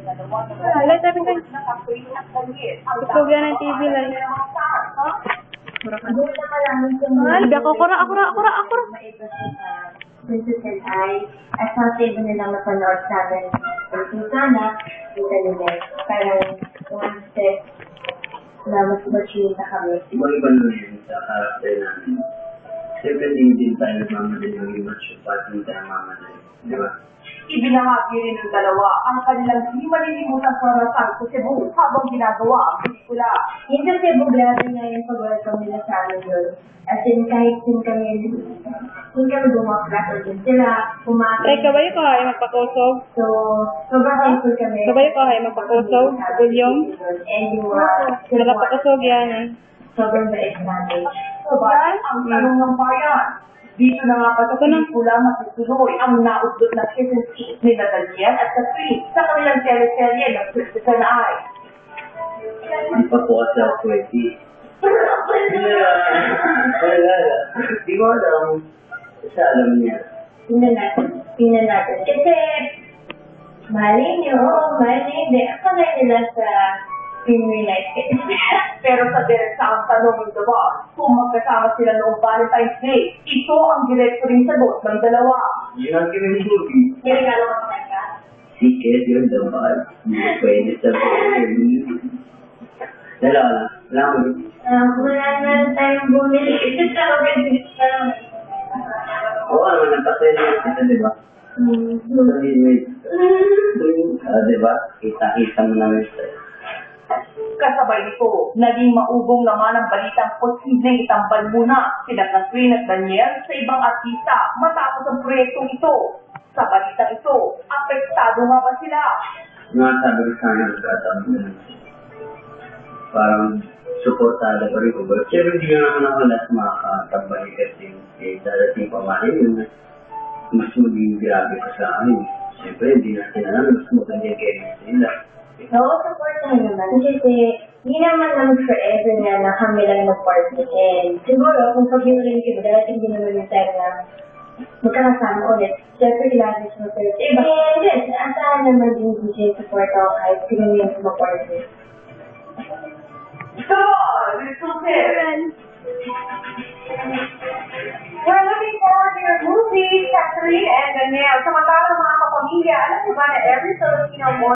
Wala, sabi ko. Ikaw yan ang TV lang. Hindi ako, akura. Princess and I, at sa table nilang napanood sa amin ng Susana, yung talaga, parang one step na mas machita kami. Iba-iba na yun sa karakter namin. Siyempre, din tayo nagmamadali ng image at hindi tayo mamadali. Di ba? Ibinahagi rin ng dalawa ang kanilang di malilimutan karanasan sa Cebu habang ginagawa ang pelikula. Yung sa Cebu, grabe nga yung pag-welcome nila sa amin yun. As in, kahit din kami bumaklat o din sila, kumakas. Ay, kabayo ka ay magpakusog. So, sobrang thankful kami. Kabayo ka ay magpakusog. Gulyong. And yung Wala pakusog yan eh. sobrang bait namin. Sabay, ang tanong ng bayan. Dito na nga pa sa pelikula matutuloy ang naudot na season 8 ni Daniel at Catherine sa kanilang teleserye ng Princess and I. Hindi pa po kasi ako 20. Wala. Di ko alam. Kasi alam niya. Tingnan natin. Kasi, mahalin nyo, hindi. Ako na nila sa Premier Life. Pero sa direkta ang tanong ng diba, kung magkasama sila noong Valentine's Day, ito ang direkto ring sagot ng dalawa. Yun ang movie. Yung regalo ko sa kanya. Ticket yun, dapat. Hindi pwede sa Dalawa lang. Wala na tayong bumili. Ito talaga dito. Oo naman, nagpasaya kita, di ba? Diba? Kita-kita mo namin sa Kasabay nito, naging maubong naman ang balitang posibleng itambal muna sina Catherine at Daniel sa ibang artista matapos ang proyektong ito. Sa balitang ito, apektado nga ba sila? sabi ko sana parang supportada pa rin ko. But siyempre hindi naman ako last makakabalik kasi darating pa mahin yun na mas maging grabe pa sa amin. Siyempre hindi natin alam mas maganda yung chemistry nila. Oo, support na naman. Kasi, hindi naman naman forever na kami lang mag-partner. And siguro, kung pag-iulin kayo, darating din naman yung time na magkakasama ulit. Siyempre, lagi sa mag-partner. And yes, asahan naman din DJ support ako kahit sino yung mag-partner. So, we're looking forward to your movie, Catherine and Daniel. Samantalang mga kapamilya, alam niyo ba na every Filipino